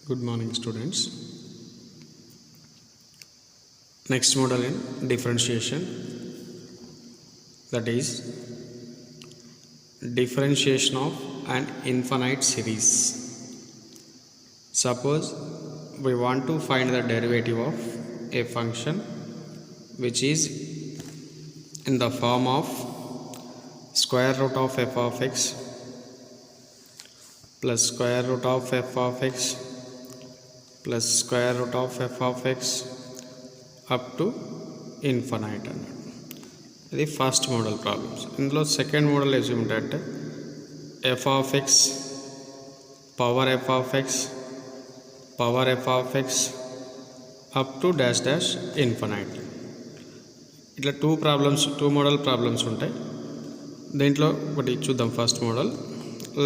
Good morning, students. Next model in differentiation, that is differentiation of an infinite series. Suppose we want to find the derivative of a function which is in the form of square root of f of x plus square root of f of x plus square root of f of x up to infinite అన్నమాట. ఇది first model problems. ఇందులో second model ఏమిటంటే F of X power F of X power F of X up to dash dash infinite. ఇట్లా two model problems ఉంటాయి. దీంట్లో ఒకటి చూద్దాం. First model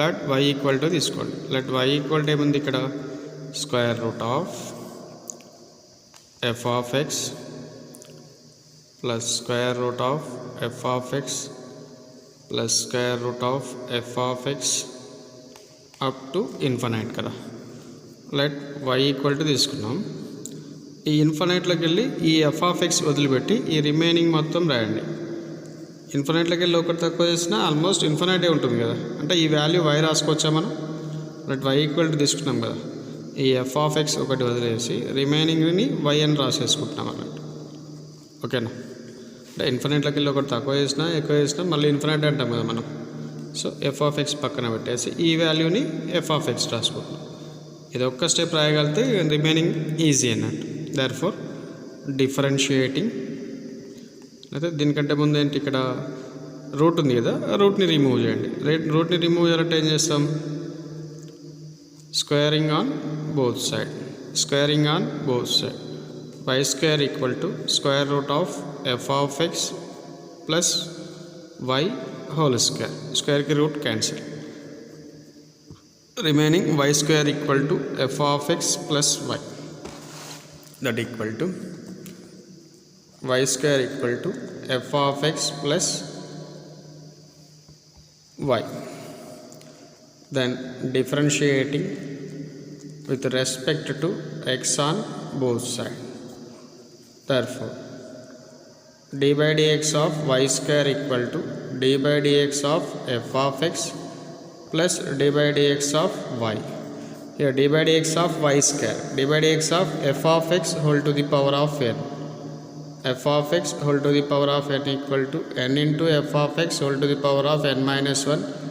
let y equal to తీసుకోండి. లెట్ y ఈక్వల్ టు ఏముంది ఇక్కడ square root of f of x plus square root of f of x plus square root of f of x up to infinite కదా. Let y equal to తీసుకున్నాం. ఈ ఇన్ఫినైట్లోకి వెళ్ళి ఈ f of x వదిలిపెట్టి ఈ remaining మొత్తం రాయండి. ఇన్ఫినైట్లోకి వెళ్ళి ఒకటి తక్కువ చేసినా ఆల్మోస్ట్ ఇన్ఫినైటే ఉంటుంది కదా. అంటే ఈ వాల్యూ y రాసుకోవచ్చా మనం? లెట్ y ఈక్వల్ టు తీసుకున్నాం కదా. ఈ ఎఫ్ ఆఫ్ ఎక్స్ ఒకటి వదిలేసి రిమైనింగ్ని వై అని రాసేసుకుంటున్నాం అన్నట్టు. ఓకేనా? అంటే ఇన్ఫినైట్లోకి వెళ్ళి ఒకటి తక్కువ చేసినా ఎక్కువ చేసినా మళ్ళీ ఇన్ఫినైట్ అంటాం కదా మనం. సో ఎఫ్ ఆఫ్ ఎక్స్ పక్కన పెట్టేసి ఈ వాల్యూని ఎఫ్ ఆఫ్ ఎక్స్ రాసుకుంటున్నాం. ఇది ఒక్క స్టెప్ రాయగలిగితే రిమైనింగ్ ఈజీ అన్నట్టు. Therefore differentiating. అయితే దీనికంటే ముందు ఏంటి, ఇక్కడ రూట్ ఉంది కదా, రూట్ని రిమూవ్ చేయండి. రూట్ని రిమూవ్ చేయాలంటే ఏం చేస్తాం? squaring on both side, squaring on both side. Y square equal to square root of f of x plus y whole square. Square ki root cancel. Remaining y square equal to f of x plus y. That equal to y square equal to f of x plus y. Then differentiating with respect to x on both sides. Therefore d by dx of y square equal to d by dx of f of x plus d by dx of y. Here d by dx of y square, d by dx of f of x whole to the power of n. f of x whole to the power of n equal to n into f of x whole to the power of n minus 1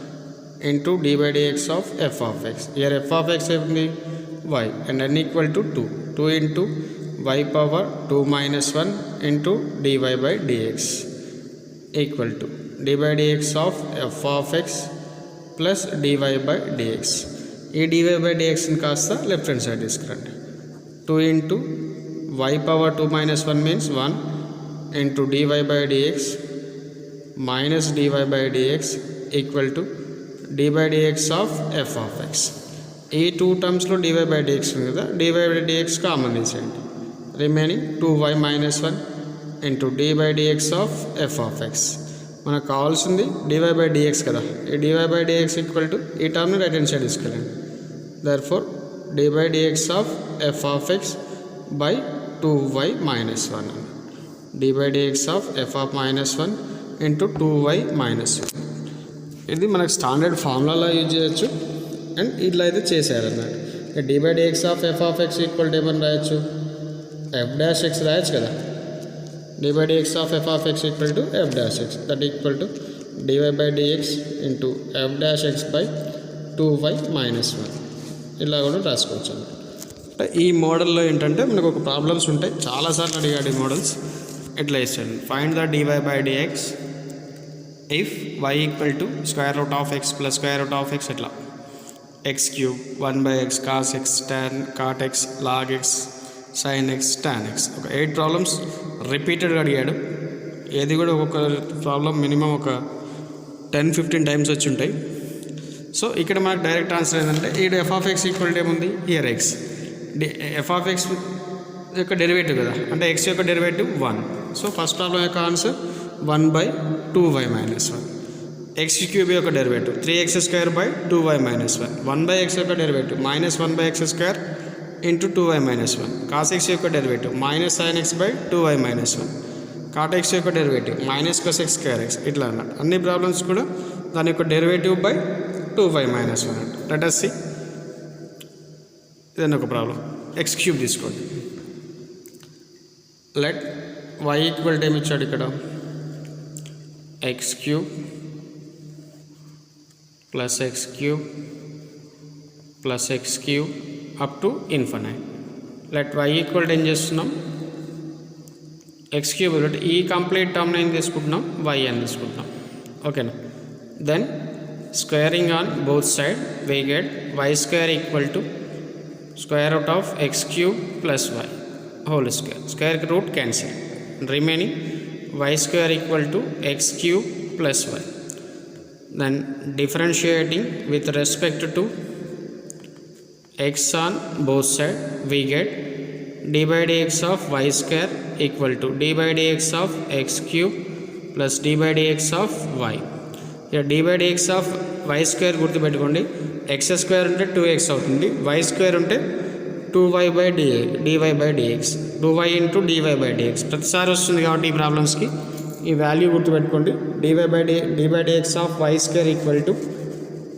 into d by dx of f of x. Here f of x is y and n equal to 2. 2 into y power 2 minus 1 into dy by dx equal to d by dx of f of x plus dy by dx. ఈ dy by dx ని కాస్త left hand side తీసుకురండి. 2 into y power 2 minus 1 means 1 into dy by dx minus dy by dx equal to d by dx of f of x. ఈ two టర్మ్స్లో dy by dx ఉంది కదా, dy by dx common తీసేయండి. Remaining 2y minus 1 into d by dx of f of x. మనకు కావాల్సింది dy by dx కదా. ఈ dy by dx equal to ఈ టర్మ్ని right hand side తీసుకెళ్ళండి. Therefore d by dx of f of x by 2y minus 1. d by dx of f of minus 1 into 2y minus 1. ఇది మనకు standard ఫార్ములాలో use చేయొచ్చు and ఇట్లా అయితే చేసేయాలన్నమాట. D by dx of f of x equal to ఏమని రాయొచ్చు? F dash x రాయొచ్చు కదా. D by dx of f of x equal to f dash x, that equal to dy by dx into f dash x by 2y minus 1. ఇలా కూడా రాసుకోవచ్చు అన్నమాట. ఈ మోడల్లో ఏంటంటే మనకు ఒక ప్రాబ్లమ్స్ ఉంటాయి, చాలాసార్లు అడిగాడు ఈ మోడల్స్. ఎట్లా ఇస్తాడు? Find the dy by dx if y equal to square root of x plus square root of x ఎట్లా x cube 1 by x cos x tan cot x log x sin x tan x. ఒక 8 problems రిపీటెడ్గా అడిగాడు. ఏది కూడా ఒక problem minimum ఒక 10-15 times వచ్చి ఉంటాయి. సో ఇక్కడ మనకు డైరెక్ట్ ఆన్సర్ ఏంటంటే ఈ f of x equal to ఏముంది? Here x. F of x యొక్క డెరివేటివ్ కదా, అంటే ఎక్స్ యొక్క డెరివేటివ్ 1. సో ఫస్ట్ ప్రాబ్లం యొక్క answer 1 by 2y minus 1. x cube యొక్క derivative 3x square by 2y minus 1. 1 by x యొక్క derivative minus 1 by x square into 2y minus 1. Cos x యొక్క derivative minus sine x by 2y minus 1. Cot x యొక్క derivative minus cos X square x. ఇట్లా అన్నట్టు అన్ని problems కూడా దాని యొక్క derivative by 2y minus 1 అంటే. లెట్ us see ఇదన్న ఒక ప్రాబ్లం. ఎక్స్ క్యూబ్ తీసుకోండి. లెట్ y ఈక్వల్ టు ఏమి ఇచ్చాడు ఇక్కడ, x cube plus x cube plus x cube up to infinite. Let y equal to ఏం చేస్తున్నాం, ఎక్స్ క్యూబ్ ఈ కంప్లీట్ టర్మ్ని ఏం తీసుకుంటున్నాం, y అని తీసుకుంటున్నాం. ఓకేనా. Then squaring on both side we get y square equal to square root of x cube plus y whole square. Square root cancel. Remaining y square equal to x cube plus y. Then differentiating with respect to x on both sides we get d by dx of y square equal to d by dx of x cube plus d by dx of y. Here d by dx of y square గుర్తుపెట్టుకోండి. x square ఉంటే 2x అవుతుంది, y square ఉంటే 2y by dy by dx, 2y into dy by dx ప్రతిసారి వస్తుంది కాబట్టి ఈ ప్రాబ్లమ్స్కి ఈ value గుర్తుపెట్టుకోండి. dy by dx of y square equal to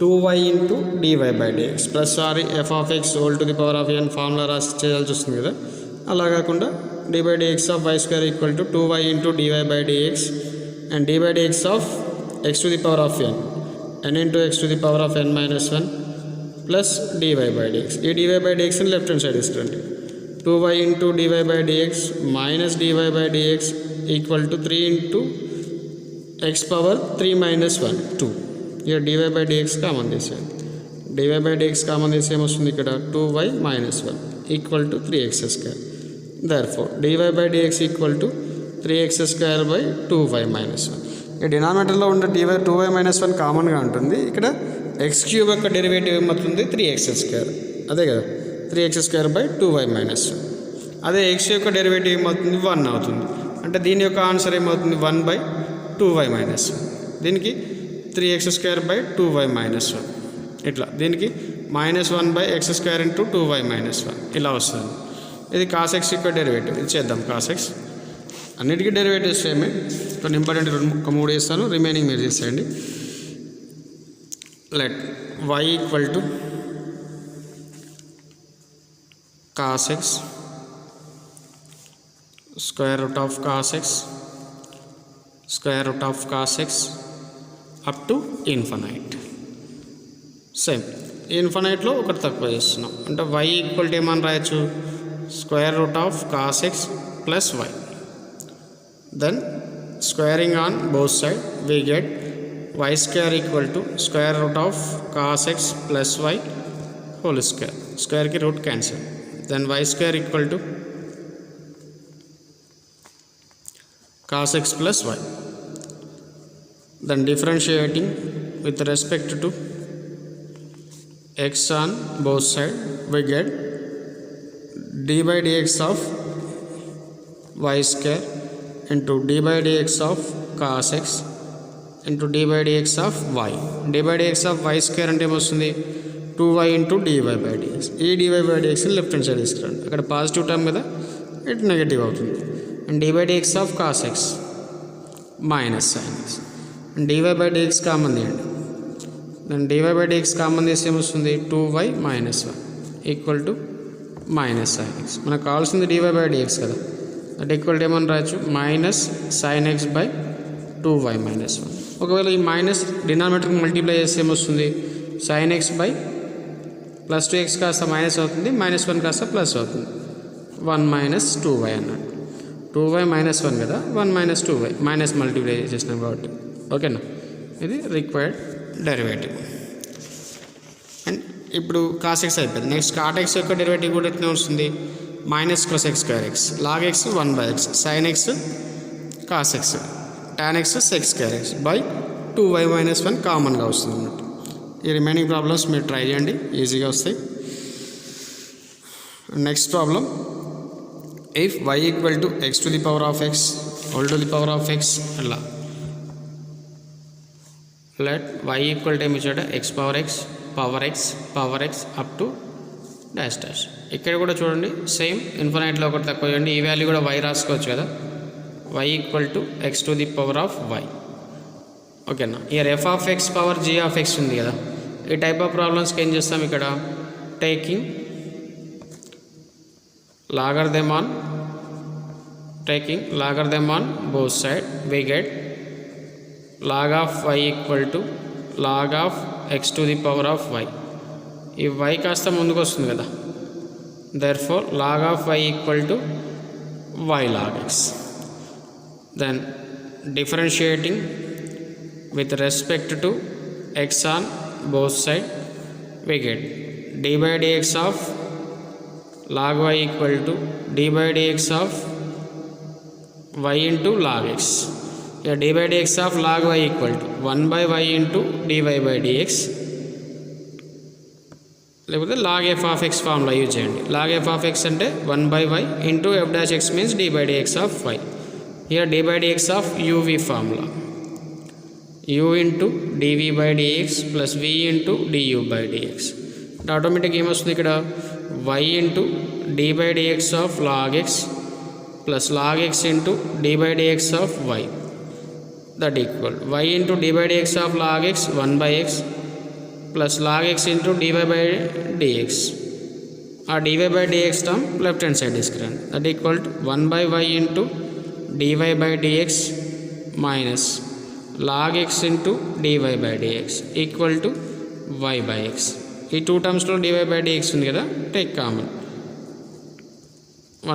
2y into dy by dx plus sorry f of x whole to the power of n formula రాసి చేయాల్సి వస్తుంది కదా. అలా కాకుండా dy by dx of y square equal to 2y into dy by dx and dy by dx of x to the power of n into x to the power of n minus 1 plus dy by dx. ఈ dy by dx ని left hand side ఇస్తుంది. 2y into dy by dx minus dy by dx equal to 3 into x power 3 minus 1 2. ఇక్కడ dy by dx common తీసేయండి. dy by dx common తీసి ఏమొస్తుంది ఇక్కడ 2y minus 1 equal to 3x square. Therefore dy by dx equal to 3x square by 2y minus 1. ఈ డినామినేటర్లో ఉన్న 2y minus 1 కామన్గా ఉంటుంది. ఇక్కడ ఎక్స్ క్యూబ్ యొక్క డెరివేటివ్ ఏమవుతుంది 3x స్క్వేర్, అదే కదా 3x square by 2y minus 1. అదే ఎక్స్ యొక్క డెరివేటివ్ ఏమవుతుంది 1 అవుతుంది. అంటే దీని యొక్క ఆన్సర్ ఏమవుతుంది 1 బై 2y మైనస్ 1. దీనికి 3x square by 2y minus 1. ఇట్లా దీనికి minus 1 by x square into 2y minus 1 ఇలా వస్తుంది. ఇది కాస్ ఎక్స్ యొక్క డెరివేటివ్. ఇది చేద్దాం. కాస్ ఎక్స్ అన్నిటికీ డెరివేటివ్స్ ఏమే, కొన్ని ఇంపార్టెంట్ 3 వేస్తాను, రిమైనింగ్ మీరు చేసేయండి. Let y equal to cos X square root of cos X square root of cos x up to infinite. Same ఇన్ఫినైట్లో ఒకటి తక్కువ చేస్తున్నాం అంటే y ఈక్వల్ టు ఏమని రాయొచ్చు, square root of cos x plus y. Then squaring on both sides we get y square equal to square root of cos x plus y whole square. Square ki root cancel. Then y square equal to cos x plus y. Then differentiating with respect to x on both sides we get d by dx of y square into d by dx of cos x into d by dx of y. d by dx of y square అంటే ఏమొస్తుంది 2y into dy by dx. ఈ dy by dx left hand side తీసుకురండి. అక్కడ positive term కదా, ఇటు negative అవుతుంది. And dy by dx of cos x minus sin x and dy by dx common తీయండి. దాన్ని dy by dx కామన్ తీసి ఏమొస్తుంది 2y minus 1 equal to minus sin x. మనకు కావాల్సింది dy by dx కదా, దట్ ఈక్వల్ టు ఏమని రాయొచ్చు minus sin x by 2y minus 1. ఒకవేళ ఈ మైనస్ డినామినేటర్కి మల్టిప్లై చేస్తే ఏమొస్తుంది sin x by plus 2x కాస్త మైనస్ అవుతుంది, మైనస్ 1 కాస్త ప్లస్ అవుతుంది, 1 మైనస్ 2y అన్నాడు. 2y మైనస్ 1 కదా, 1 మైనస్ 2y మైనస్ మల్టిప్లై చేసినాం కాబట్టి. ఓకేనా, ఇది రిక్వైర్డ్ డెరివేటివ్. అండ్ ఇప్పుడు కాస్ ఎక్స్ అయిపోయింది. నెక్స్ట్ కాట్ ఎక్స్ యొక్క డెరివేటివ్ కూడా ఎట్లా వస్తుంది minus cos x square x, log x 1 by x, sin x cos x, tan x sec square x by 2y minus 1 కామన్గా వస్తుంది అన్నట్టు. ఈ రిమైనింగ్ ప్రాబ్లమ్స్ మీరు ట్రై చేయండి, ఈజీగా వస్తాయి. Next problem, if y equal to x to the power of x whole to the power of x అలా. Let y equal to ఏమి ఇచ్చాడు x power x up to dash dash. ఇక్కడ కూడా చూడండి సేమ్ ఇన్ఫినైట్లో ఒకటి తక్కువ చేయండి. ఈ వాల్యూ కూడా y రాసుకోవచ్చు కదా, y equal to x to the power of y. ఓకేనా. Year f of x power g of x ఉంది కదా. ఈ టైప్ ఆఫ్ ప్రాబ్లమ్స్కి ఏం చేస్తాం ఇక్కడ, taking logarithm on both side we get log of y equal to log of x to the power of y. ఈ y కాస్త ముందుకు వస్తుంది కదా, therefore log of y equal to y log x. Then differentiating with respect to x on both side we get d by dx of log y equal to d by dx of y into log x. Here d by dx of log y equal to 1 by y into dy by dx, లేకపోతే log f of x formula use చేయండి. log f of x అంటే 1 by y into f dash x means d by dx of y. Here d by dx of uv formula, u into dv by dx plus v into du by dx. Automatic ఏమొస్తుంది ఇక్కడ, y into d by dx of log x plus log x into d by dx of y, that equal y into d by dx of log x 1 by x plus log x into dy by dx. Our dy by dx term left hand side is current, that equal to 1 by y into dy by dx minus log x into dy by dx equal to y by x. ఈ two టర్మ్స్లో dy by dx ఉంది కదా, take common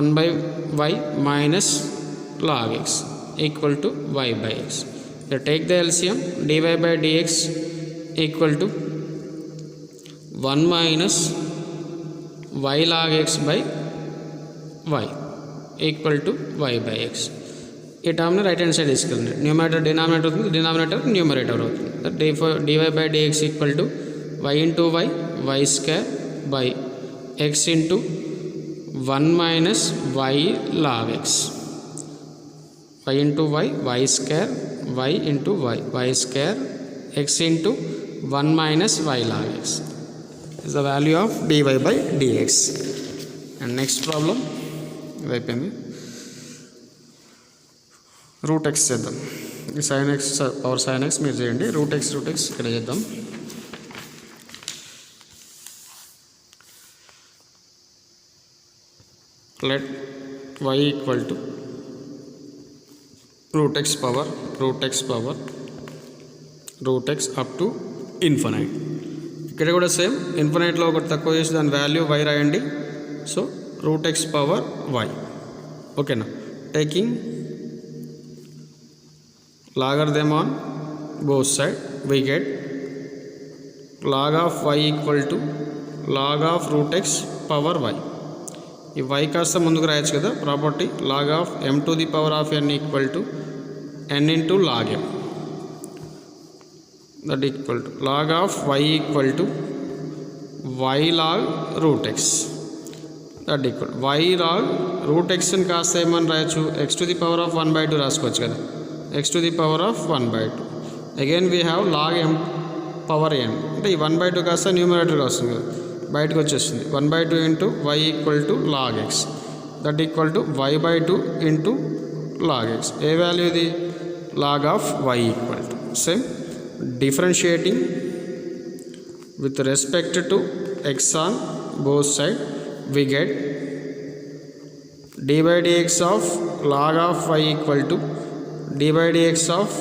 1 by y minus log x equal to y by x. Here take the LCM, dy by dx equal to 1 minus y log x by y equal to y by x. ఈ టర్మ్ని right hand side తీసుకెళ్ళండి. Numerator denominator అవుతుంది, denominator numerator అవుతుంది. dy by dx equal to y into y square by x into 1 minus y log x. y into y square y into y square x into 1 minus y log x is the value of dy by dx. And next problem అయిపోయింది. Root x చేద్దాం. sin x power sin x మీరు చేయండి, root x ఇక్కడ చేద్దాం. let y equal to root x up to infinite. ఇక్కడ కూడా same ఇన్ఫినైట్లో ఒకటి తక్కువ చేసి దాని వాల్యూ y రాయండి. So root x power y. ఓకేనా. Taking logarithm on both side we get log of y equal to log of root x power y. ఈ y కాస్త ముందుకు రాయొచ్చు కదా, property log of m to the power of n equal to n into log m, that equal to log of y equal to y log root x, that equal y log root x ని కాస్త ఏమని రాయొచ్చు, x to the power of 1 by 2 రాసుకోవచ్చు కదా, x to the power of 1 by 2. Again we have log m power n, అంటే ఈ 1 by 2 కాస్త న్యూమరేటర్గా వస్తుంది కదా, బయటకు వచ్చేస్తుంది. 1 by 2 into y equal to log x, that equal to y by 2 into log x. A value ఇది, log of y equal to same differentiating with respect to x on both side we get d by dx of log of y equal to d by dx of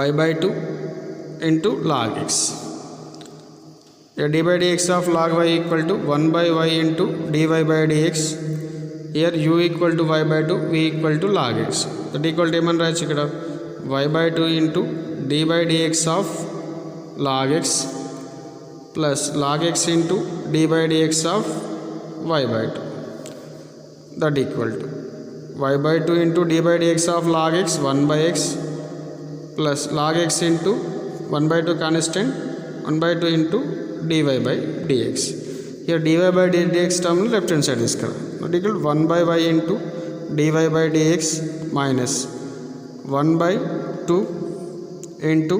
y by 2 into log x. Here d by dx of log y equal to 1 by y into dy by dx. Here u equal to y by 2, v equal to log x. That equal to ఏమని రాయొచ్చు ఇక్కడ, y by 2 into d by dx of log x plus log x into d by dx of y by 2. That equal to y by 2 into d by dx of log x 1 by x plus log x into 1 by 2 constant 1 by 2 into dy by dx. Here dy by dx term left hand side is correct. That equal to 1 by y into dy by dx minus 1 by 2 into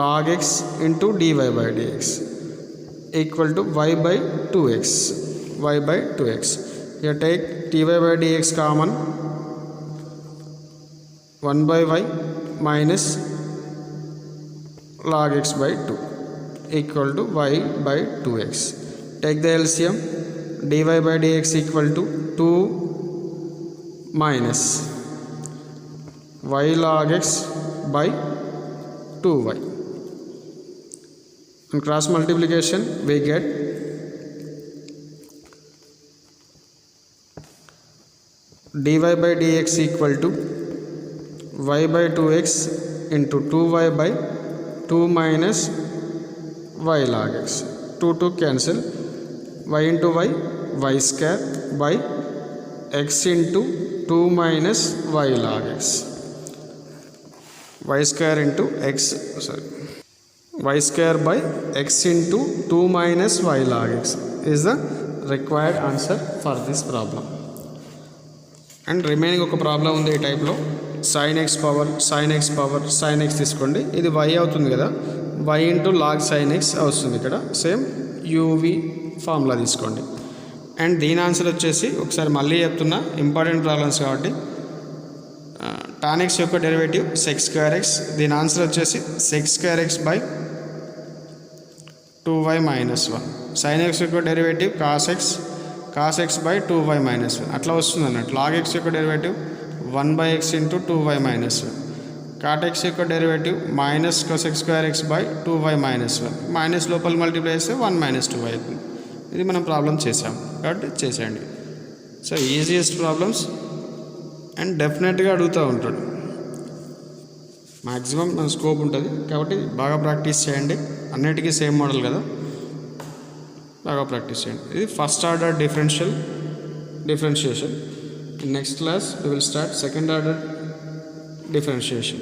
log x into dy by dx. equal to y by 2x. Y by 2x. Here take dy by dx common. 1 by y minus log x by 2 equal to y by 2x. Take the LCM. Dy by dx equal to 2 minus y log x by 2y. On cross multiplication we get dy by dx equal to y by 2x into 2y by 2 minus y log x. 2 cancel. Y into y square by x into 2 minus y log x. Y square into x, y square by x into 2 minus y log x is the required answer for this problem. And remaining ఒక problem ఉంది ఈ టైప్లో. sin x power sin x తీసుకోండి. ఇది y అవుతుంది కదా, y into log sin x వస్తుంది. ఇక్కడ సేమ్ uv ఫార్ములా తీసుకోండి. అండ్ దీని ఆన్సర్ వచ్చేసి ఒకసారి మళ్ళీ చెప్తున్నా, ఇంపార్టెంట్ ప్రాబ్లమ్స్ కాబట్టి tan x యొక్క డెరివేటివ్ sec square x. దీని ఆన్సర్ వచ్చేసి sec square x by 2y minus 1. sin x యొక్క derivative cos x by 2y minus 1 అట్లా వస్తుంది అన్నట్టు. log x యొక్క derivative 1 by x into 2y minus 1. cot x యొక్క derivative minus cosec square x by 2y minus 1. Minus లోపల multiply చేస్తే 1 minus 2y అవుతుంది. ఇది మనం ప్రాబ్లం చేసాం కాబట్టి చేసేయండి. సో ఈజియెస్ట్ ప్రాబ్లమ్స్ అండ్ డెఫినెట్గా అడుగుతూ ఉంటాడు. మ్యాక్సిమం మన స్కోప్ ఉంటుంది కాబట్టి బాగా ప్రాక్టీస్ చేయండి. అన్నిటికీ సేమ్ మోడల్ కదా, బాగా ప్రాక్టీస్ చేయండి. ఇది first order differentiation. In next class we will start second order differentiation.